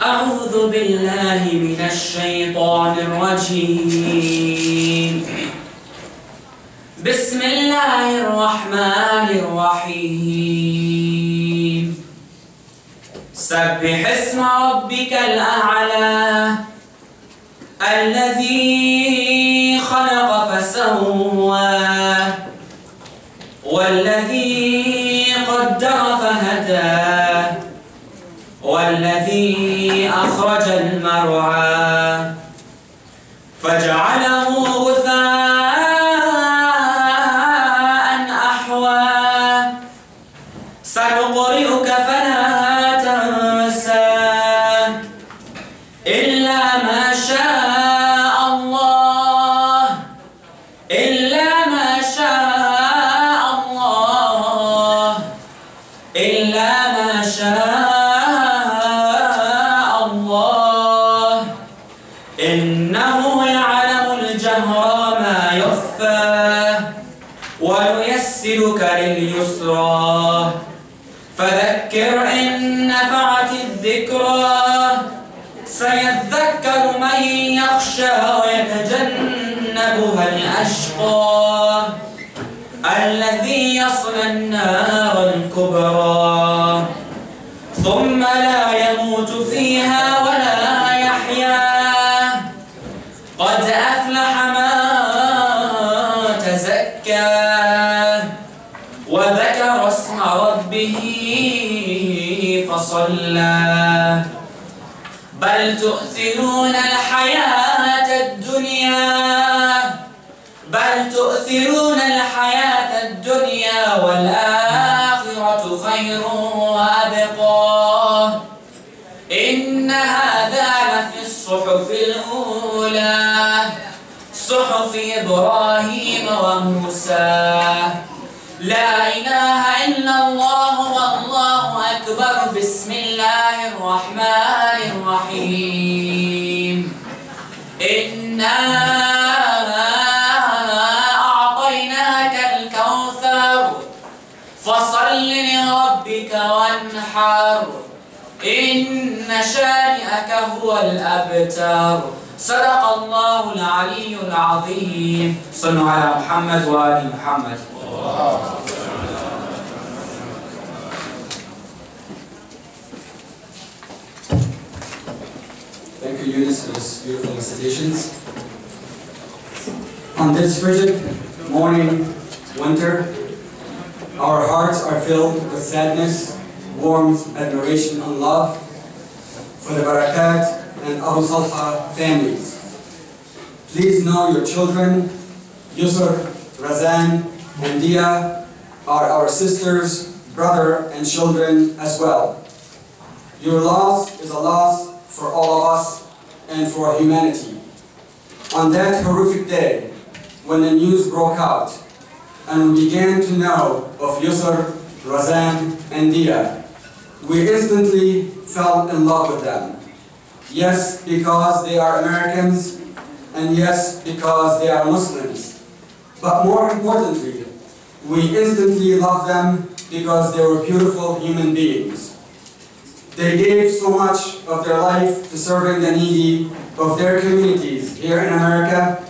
أعوذ بالله من الشيطان الرجيم. بسم الله الرحمن الرحيم. سبح اسم ربك الأعلى الذي خلق فسوى والذي قدر فهدى والذي أخرج المرعى فجعله غثاء أحوى سنقرئك فلا تنسى إلا ما شاء الله إلا ما شاء الله إلا ما شاء الله إنه يعلم الجهر وما يخفى وييسرك لليسرى فذكر إن نفعت الذكرى سيذكر من يخشى ويتجنبها الأشقى الذي يصلى النار الكبرى ثم لا يموت فيها ولا يحيا قد أفلح من تزكى وذكر اسم ربه فصلى بل تؤثرون الحياة الدنيا بل تؤثرون الحياة الدنيا والآخرة خير وأبقى إن هذا لفي الصحف الأولى صحف إبراهيم وموسى لا إله إلا الله والله أكبر بسم الله الرحمن الرحيم إنا أعطيناك الكوثر فصل لربك وانحر إن شانئك هو الأبتر صدق الله العلي العظيم صلوا على محمد وآل محمد. Thank you, Younus, for those beautiful recitations. On this frigid morning, winter, our hearts are filled with sadness, warmth, admiration, and love for the Barakat and Abu-Salha families. Please know your children, Yusor, Razan, and Deah, are our sisters, brother, and children as well. Your loss is a loss for all of us and for humanity. On that horrific day, when the news broke out, and we began to know of Yusor, Razan, and Deah, we instantly fell in love with them. Yes, because they are Americans, and yes, because they are Muslims. But more importantly, we instantly love them because they were beautiful human beings. They gave so much of their life to serving the needy of their communities here in America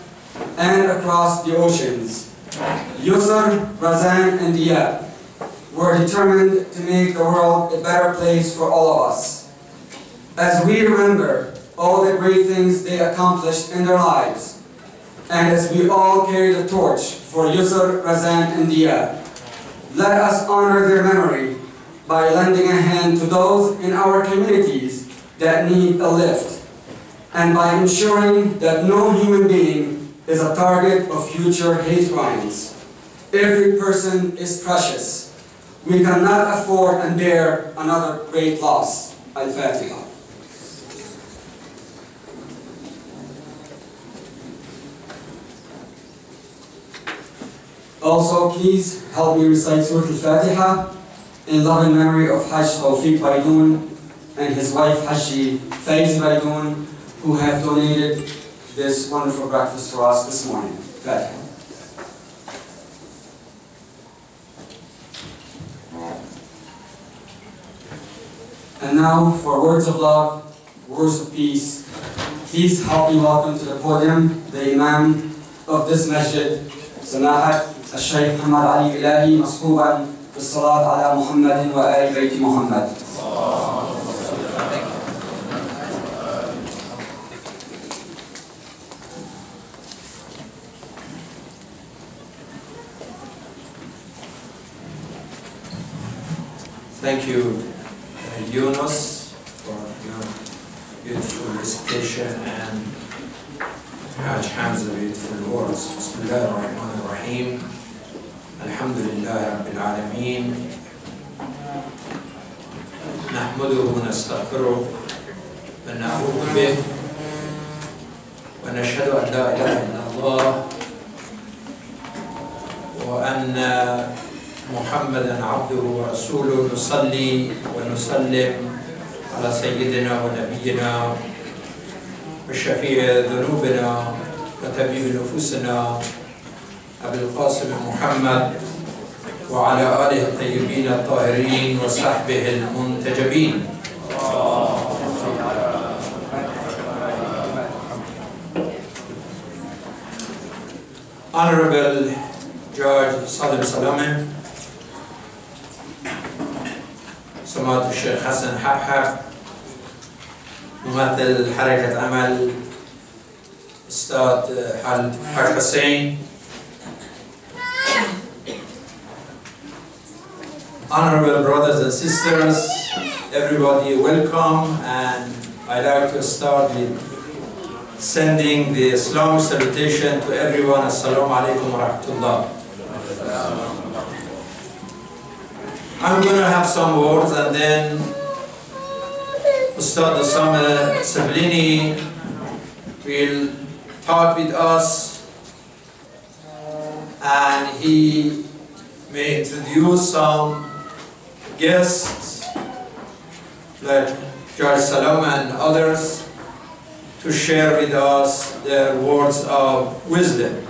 and across the oceans. Yusor, Razan, and Deah were determined to make the world a better place for all of us. As we remember all the great things they accomplished in their lives, and as we all carry the torch for Yusor, Razan, and Deah, let us honor their memory by lending a hand to those in our communities that need a lift, and by ensuring that no human being is a target of future hate crimes. Every person is precious. We cannot afford and bear another great loss. Al-Fatiha. Also, please help me recite Surah Al-Fatiha in loving memory of Hajj Tawfiq Baidoun and his wife Hajji Faiz Baidoun, who have donated this wonderful breakfast for us this morning. Fatiha. And now, for words of love words of peace. Please help me welcome to the podium the Imam of this masjid, Samahat Al-Shaykh Mohammad Ali Elahi, Mashuban بالصلاة على محمد وآل بيت محمد. Thank you, Younus, for your beautiful recitation and Hajj Hamza beautiful words. Bismillah ar-Rahman ar-Rahim. Alhamdulillah Rabbil Alameen. Nahmaduhu wa nastaghfiruh wa na'udhu bih wa nashhadu an la ilaha illallah wa anna محمدا عبده ورسوله نصلي ونسلم على سيدنا ونبينا وشفيع ذنوبنا وطبيب نفوسنا أبي القاسم محمد وعلى آله الطيبين الطاهرين وصحبه المنتجبين. Honorable Judge Salamey, سماحة الشيخ حسن حبحب، ممثل حركة عمل أستاذ حاج حسين، honorable brothers and sisters, everybody welcome, and I'd like to start with sending the Islamic salutation to everyone. Assalamu alaikum wa rahmatullah. I'm going to have some words, and then Ustad Osama Siblani will talk with us, and he may introduce some guests like Judge Salamey and others to share with us their words of wisdom.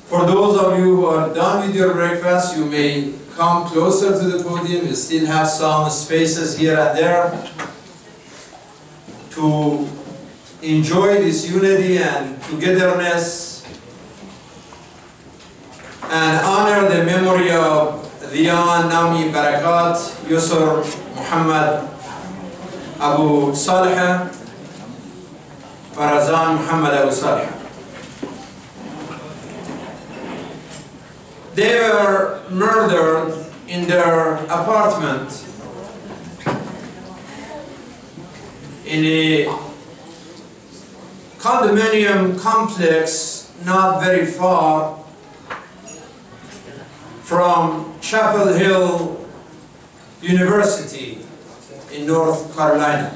For those of you who are done with your breakfast, you may come closer to the podium. We still have some spaces here and there to enjoy this unity and togetherness and honor the memory of Deah Barakat, Yusor Muhammad Abu-Salha, Razan Abu-Salha. They were murdered in their apartment in a condominium complex not very far from Chapel Hill University in North Carolina.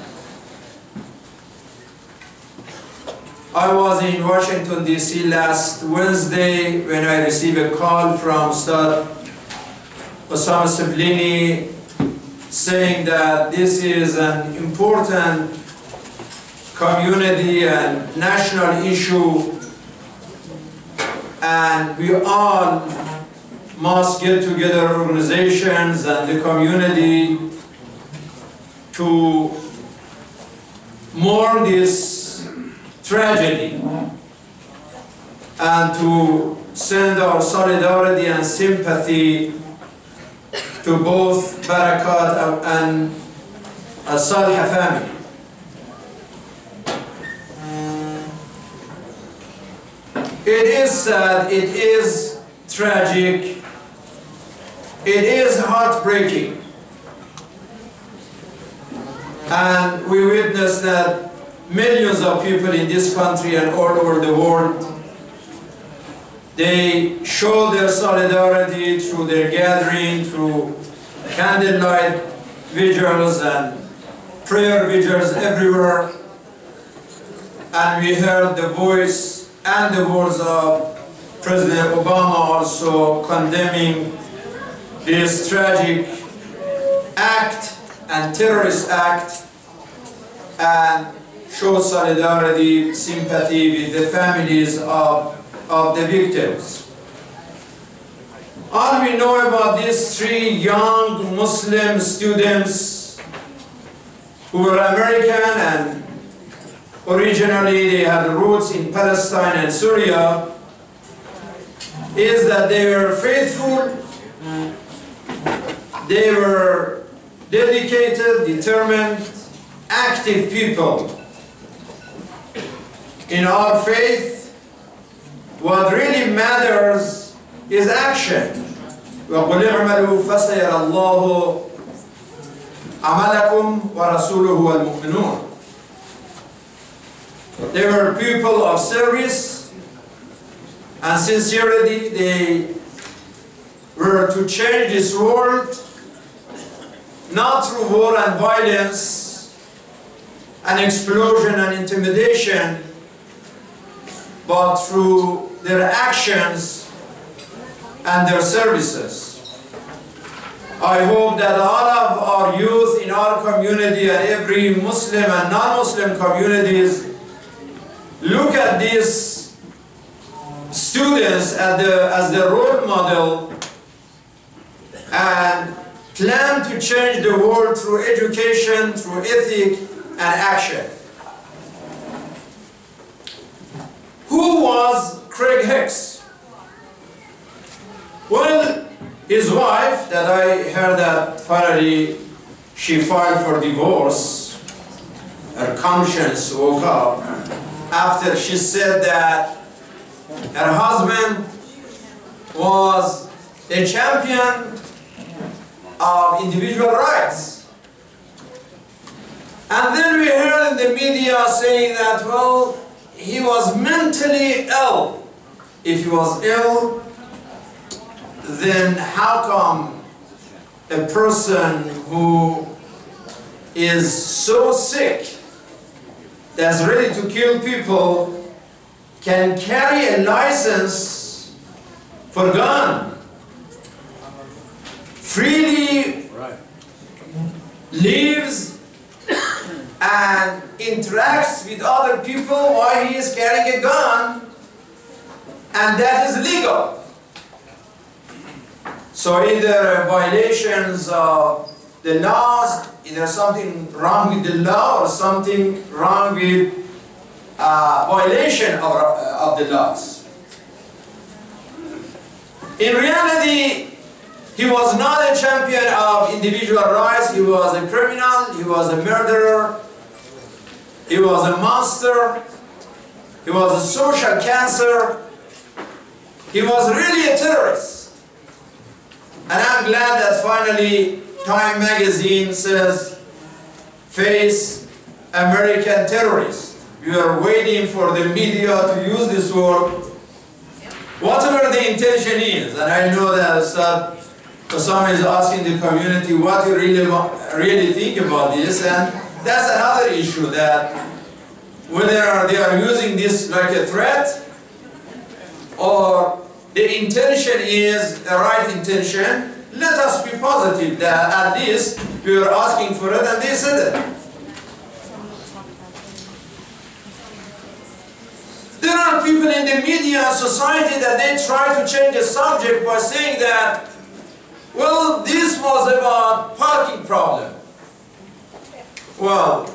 I was in Washington, D.C. last Wednesday when I received a call from Ustad Osama Siblani saying that this is an important community and national issue, and we all must get together, organizations and the community, to mourn this tragedy and to send our solidarity and sympathy to both Barakat and Al-Salha family. It is sad, it is tragic, it is heartbreaking, and we witness that millions of people in this country and all over the world, they show their solidarity through their gathering, through candlelight vigils and prayer vigils everywhere. And we heard the voice and the words of President Obama also condemning this tragic act and terrorist act, and show solidarity, sympathy with the families of the victims. All we know about these three young Muslim students who were American and originally they had roots in Palestine and Syria, is that they were faithful, they were dedicated, determined, active people. In our faith, what really matters is action. وَقُلْ اعْمَلُوا فَسَيَرَ اللَّهُ عَمَلَكُمْ وَرَسُولُهُ وَالْمُؤْمِنُونَ. They were people of service and sincerity. They were to change this world, not through war and violence and explosion and intimidation, but through their actions and their services. I hope that all of our youth in our community and every Muslim and non-Muslim communities look at these students as the role model and plan to change the world through education, through ethic and action. Who was Craig Hicks? Well, his wife, that I heard that finally she filed for divorce, her conscience woke up after she said that her husband was a champion of individual rights. And then we heard in the media saying that, well, he was mentally ill. If he was ill, then how come a person who is so sick that's ready to kill people can carry a license for a gun, freely lives and interacts with other people while he is carrying a gun, and that is legal? So either violations of the laws, either something wrong with the law or something wrong with violation of the laws. In reality, he was not a champion of individual rights. He was a criminal, he was a murderer, he was a monster, he was a social cancer, he was really a terrorist. And I'm glad that finally Time magazine says, face American terrorist. We are waiting for the media to use this word, whatever the intention is. And I know that Osama is asking the community what you really think about this, and that's another issue, that whether they are using this like a threat or the intention is the right intention. Let us be positive that at least we are asking for it and they said it. There are people in the media and society that they try to change the subject by saying that, well, this was about parking problem. Well,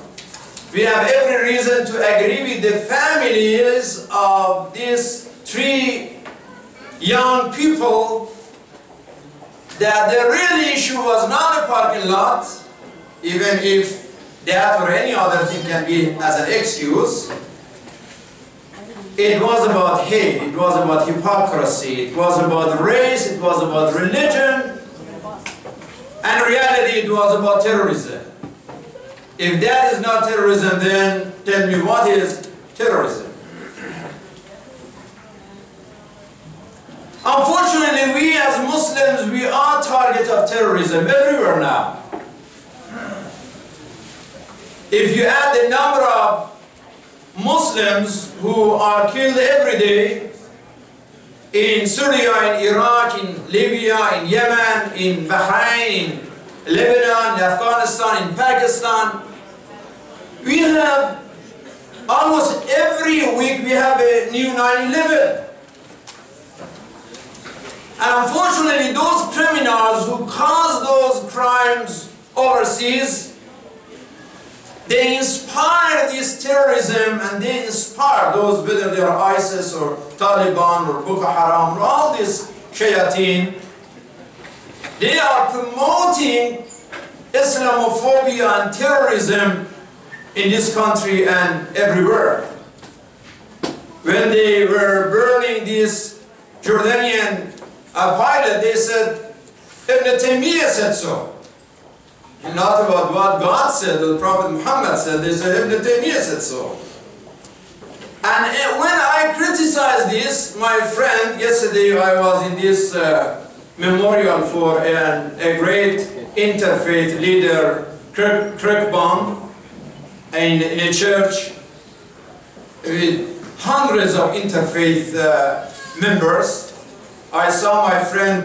we have every reason to agree with the families of these 3 young people that the real issue was not the parking lot, even if that or any other thing can be as an excuse. It was about hate, it was about hypocrisy, it was about race, it was about religion, and in reality it was about terrorism. If that is not terrorism, then tell me what is terrorism? Unfortunately, we as Muslims, we are target of terrorism everywhere now. If you add the number of Muslims who are killed every day in Syria, in Iraq, in Libya, in Yemen, in Bahrain, in Lebanon, in Afghanistan, in Pakistan, we have almost every week we have a new 9/11. And unfortunately, those criminals who cause those crimes overseas, They inspire this terrorism, and they inspire those, whether they are ISIS or Taliban or Boko Haram or all these shayateen. They are promoting Islamophobia and terrorism in this country and everywhere. When they were burning this Jordanian pilot, they said, Ibn Taymiyyah said so. Not about what God said or Prophet Muhammad said, they said Ibn Taymiyyah said so. And when I criticized this, my friend, yesterday I was in this memorial for a great interfaith leader, Kirkbaum, in a church with hundreds of interfaith members. I saw my friend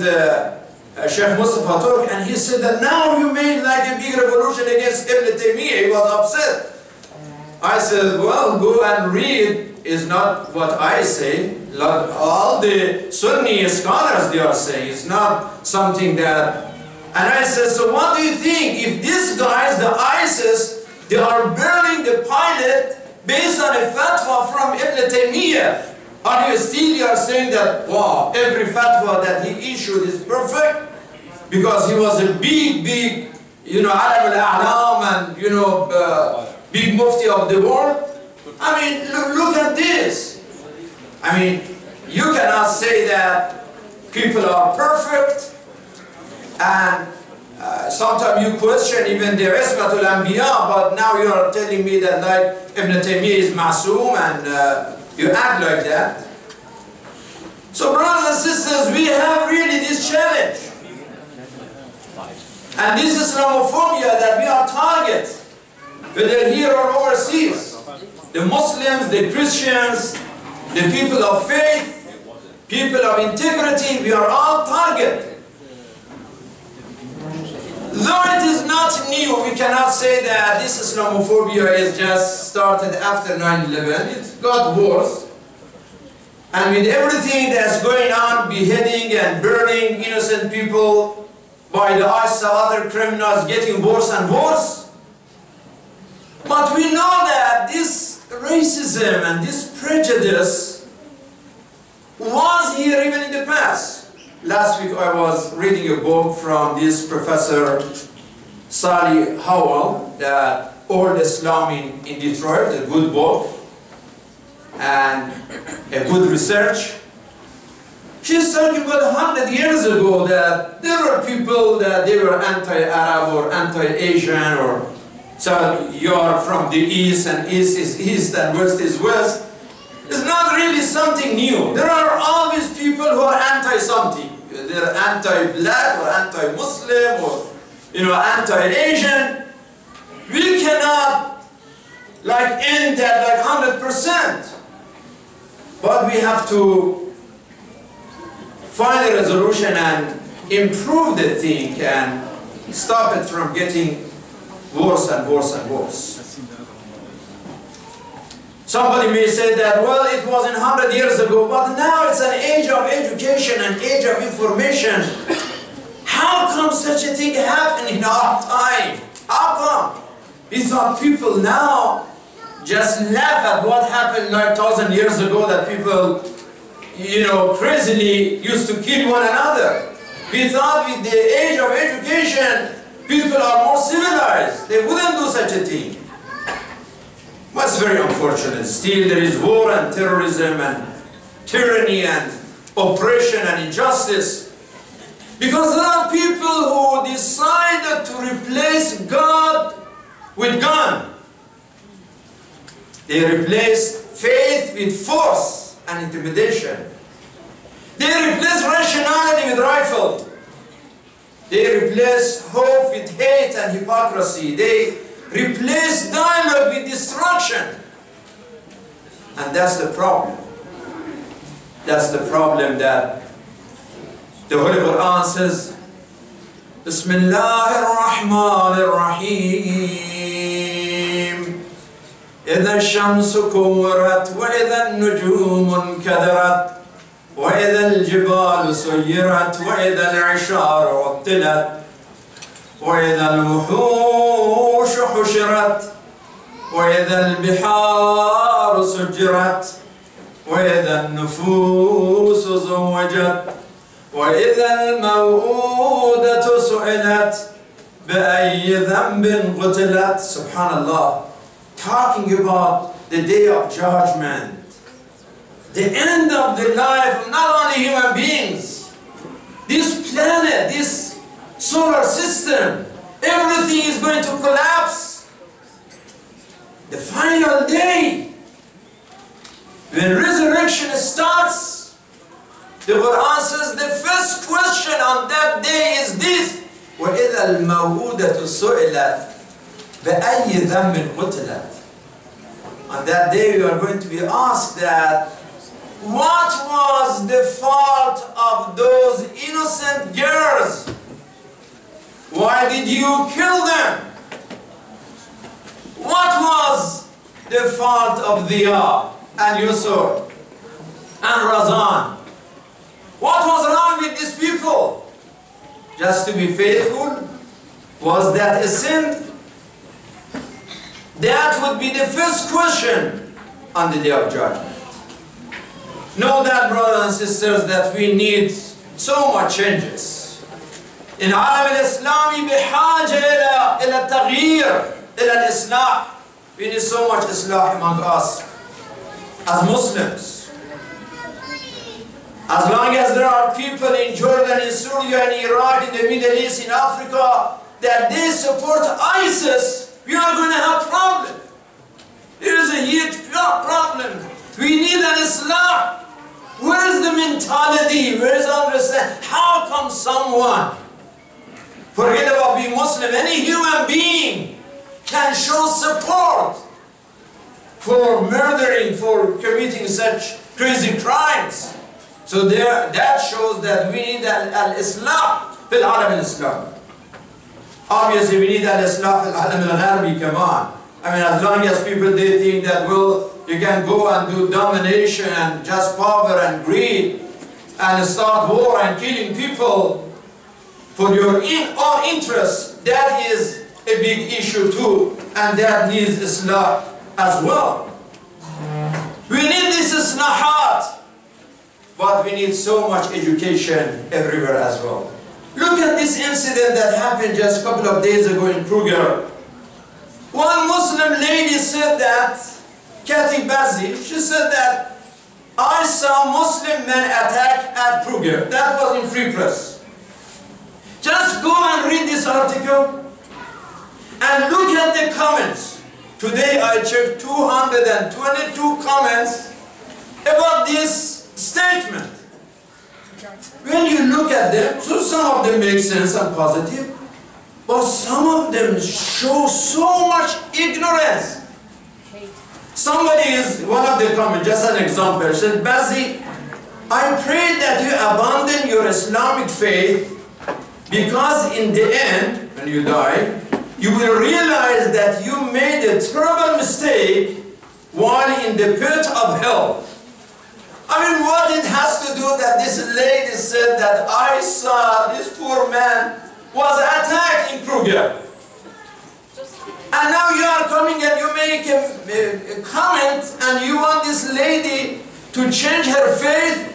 Sheikh Mustafa talk, and he said that now you made like a big revolution against Ibn Taymiyyah. He was upset. I said, well, go and read. Is not what I say. All the Sunni scholars, they are saying. It's not something that... And I said, so what do you think? If these guys, the ISIS, they are burning the pilot based on a fatwa from Ibn Taymiyyah, are you still saying that, wow, every fatwa that he issued is perfect? Because he was a big, you know, alam al-a'lam and, you know, big mufti of the world. I mean, look at this. I mean, you cannot say that people are perfect, and sometimes you question even the Ismatul Anbiya, but now you are telling me that like Ibn Taymiyyah is ma'soom, and you act like that. So brothers and sisters, we have really this challenge. And this Islamophobia that we are target, whether here or overseas. The Muslims, the Christians, the people of faith, people of integrity, we are all target. Though it is not new, we cannot say that this Islamophobia is just started after 9/11. It got worse. And with everything that's going on, beheading and burning innocent people by the eyes of other criminals, getting worse and worse. But we know that this racism and this prejudice was here even in the past. Last week I was reading a book from this Professor Sally Howell, the Old Islam in Detroit, a good book and a good research. She's talking about 100 years ago that there were people that they were anti-Arab or anti-Asian, or so you are from the East, and East is East and West is West. It's not really something new. There are always people who are anti-something. They're anti-black or anti-Muslim or, you know, anti-Asian. We cannot like end that like 100%. But we have to find a resolution and improve the thing and stop it from getting worse and worse and worse. Somebody may say that, well, it was 100 years ago, but now it's an age of education and age of information. How come such a thing happened in our time? How come? We thought people now just laugh at what happened like 1,000 years ago, that people, you know, crazily used to kill one another. We thought with the age of education, people are more civilized. They wouldn't do such a thing. But it's very unfortunate. Still there is war and terrorism and tyranny and oppression and injustice. Because there are people who decided to replace God with gun. They replace faith with force and intimidation. They replace rationality with rifle. They replace hope with hate and hypocrisy. They replace dialogue with destruction. And that's the problem. That's the problem that the Holy Quran says, Bismillahir Rahmanir Rahim. إذا الشمس كورت وإذا النجوم انكدرت وإذا الجبال سيرت وإذا العشار عطلت وإذا الوحوش حشرت وإذا البحار سجرت وإذا النفوس زوجت وإذا الموءودة سئلت بأي ذنب قتلت. Subhanallah, talking about the day of judgment, the end of the life of not only human beings, this planet, this solar system, everything is going to collapse. The final day, when resurrection starts, the Quran says the first question on that day is this: وَإِذَا الْمَوْءُودَةُ سُئِلَتْ بِأَيِّ ذَنبٍ قُتِلَتْ. On that day we are going to be asked that, what was the fault of those innocent girls? Why did you kill them? What was the fault of Deah and Yusor and Razan? What was wrong with these people? Just to be faithful? Was that a sin? That would be the first question on the day of judgment. Know that, brothers and sisters, that we need so much changes. In Alam al-Islami bihaja ila taghyir, ila al-islah. We need so much islah among us as Muslims. As long as there are people in Jordan, in Syria, in Iraq, in the Middle East, in Africa, that they support ISIS, we are going to have problems. There is a huge problem. We need an Islam. Where is the mentality? Where is understanding? How come someone, forget about being Muslim, any human being can show support for murdering, for committing such crazy crimes? So that shows that we need al-Islam fil alam al-Islam. Obviously we need al-Islam fil alam al-Gharbi, come on. I mean, as long as people, they think that, well, you can go and do domination and just power and greed and start war and killing people for your own interests, that is a big issue too, and that needs Islam as well. We need this Islahat, but we need so much education everywhere as well. Look at this incident that happened just a couple of days ago in Kruger. One Muslim lady said that, Kathy Bazzi, she said that, I saw Muslim men attack at Kruger. That was in Free Press. Just go and read this article and look at the comments. Today I checked 222 comments about this statement. When you look at them, so some of them make sense and positive, but some of them show so much ignorance. Somebody is, one of the comments, just an example, said, Bazzi, I pray that you abandon your Islamic faith because in the end, when you die, you will realize that you made a terrible mistake while in the pit of hell. I mean, what it has to do that this lady said that I saw this poor man was attacked in Kruger. And now you are coming and you make a comment and you want this lady to change her faith?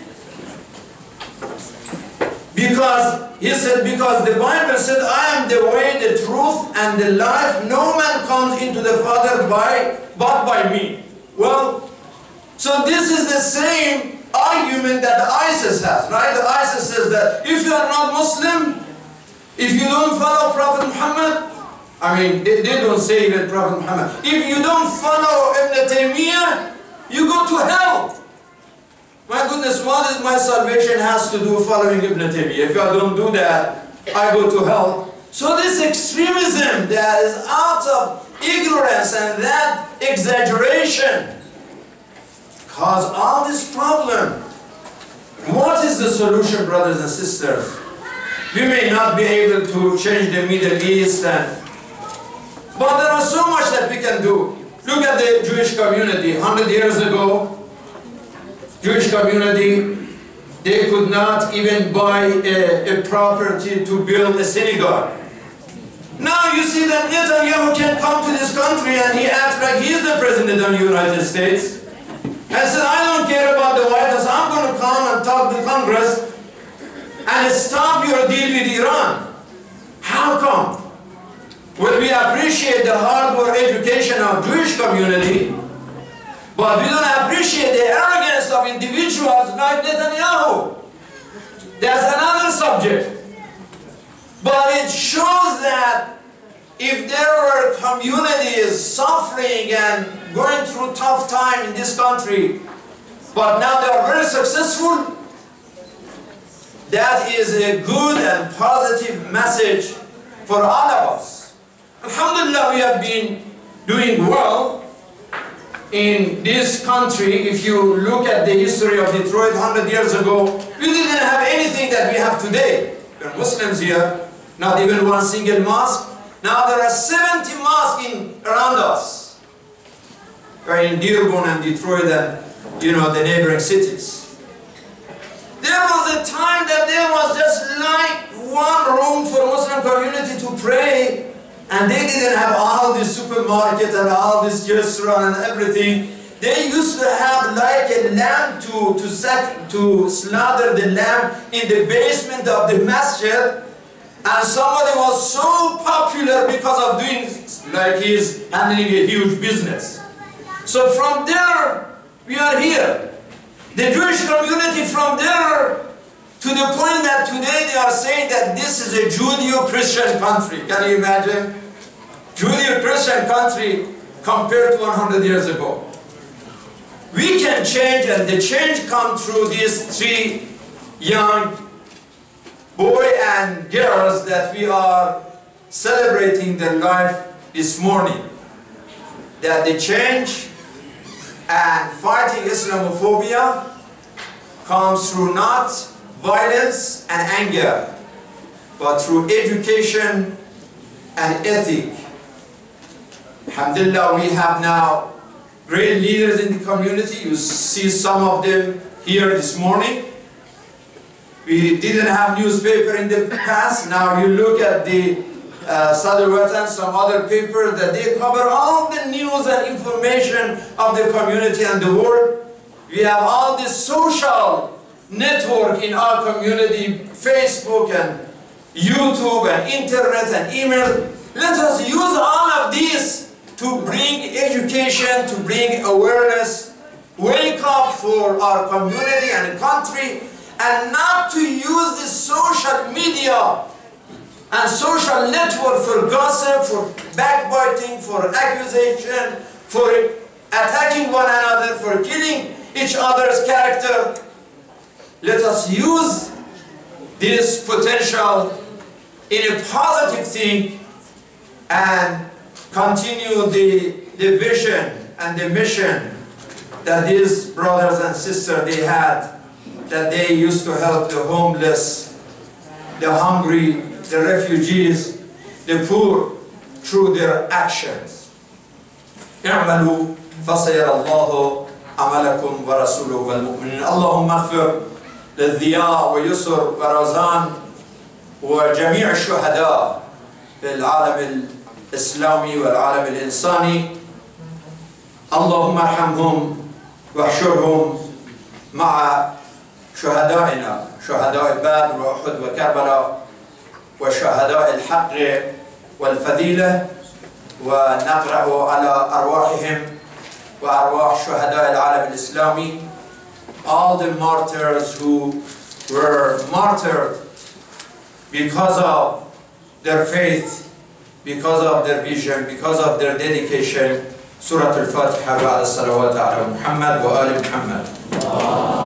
Because, he said, because the Bible said, I am the way, the truth, and the life. No man comes into the Father but by me. Well, so this is the same argument that ISIS has, right? The ISIS says that if you are not Muslim, if you don't follow Prophet Muhammad, I mean, they don't say even Prophet Muhammad. If you don't follow Ibn Taymiyyah, you go to hell. My goodness, what is my salvation has to do following Ibn Taymiyyah? If I don't do that, I go to hell. So this extremism that is out of ignorance and that exaggeration cause all this problem. What is the solution, brothers and sisters? We may not be able to change the Middle East, but there is so much that we can do. Look at the Jewish community. 100 years ago, Jewish community, they could not even buy a property to build a synagogue. Now you see that Netanyahu can come to this country and he acts like he President of the United States. I said, I don't care about the White House. I'm going to come and talk to Congress and stop your deal with Iran. How come? Well, we appreciate the hard work education of Jewish community, but we don't appreciate the arrogance of individuals like Netanyahu. That's another subject. But it shows that if there were communities suffering and going through tough time in this country, but now they are very successful, that is a good and positive message for all of us. Alhamdulillah, we have been doing well in this country. If you look at the history of Detroit 100 years ago, we didn't have anything that we have today. There are Muslims here, not even one single mosque. Now there are 70 mosques around us. We're in Dearborn and Detroit and, you know, the neighboring cities. There was a time that there was just like one room for Muslim community to pray, and they didn't have all this supermarket and all this restaurant and everything. They used to have like a lamb to slaughter the lamb in the basement of the masjid. And somebody was so popular because of doing, like he's handling a huge business. So from there, we are here. The Jewish community from there to the point that today they are saying that this is a Judeo-Christian country. Can you imagine? Judeo-Christian country compared to 100 years ago. We can change, and the change comes through these three young boys and girls that we are celebrating their life this morning. That the change and fighting Islamophobia comes through not violence and anger, but through education and ethic. Alhamdulillah, we have now great leaders in the community. You see some of them here this morning. We didn't have newspaper in the past. Now you look at the Sadr Watan, some other papers that they cover all the news and information of the community and the world. We have all this social network in our community, Facebook and YouTube and internet and email. Let us use all of these to bring education, to bring awareness, wake up for our community and country, and not to use the social media and social network for gossip, for backbiting, for accusation, for attacking one another, for killing each other's character. Let us use this potential in a positive thing and continue the vision and the mission that these brothers and sisters they had, that they used to help the homeless, the hungry, the refugees, the poor, through their actions. اعملوا فسيرى الله عملكم ورسوله والمؤمنين. اللهم اغفر للضياء ويسر ورزان وجميع الشهداء في العالم الإسلامي والعالم الإنساني. اللهم ارحمهم واحشرهم مع شهدائنا، شهداء بدر وأحد وكربلاء وشهداء الحق والفضيلة، ونقرأ على أرواحهم وأرواح شهداء العالم الإسلامي, all the martyrs who were martyred because of their faith, because of their vision, because of their dedication. Surah Al-Fatiha, ba'da salawat ala Muhammad wa ali Muhammad.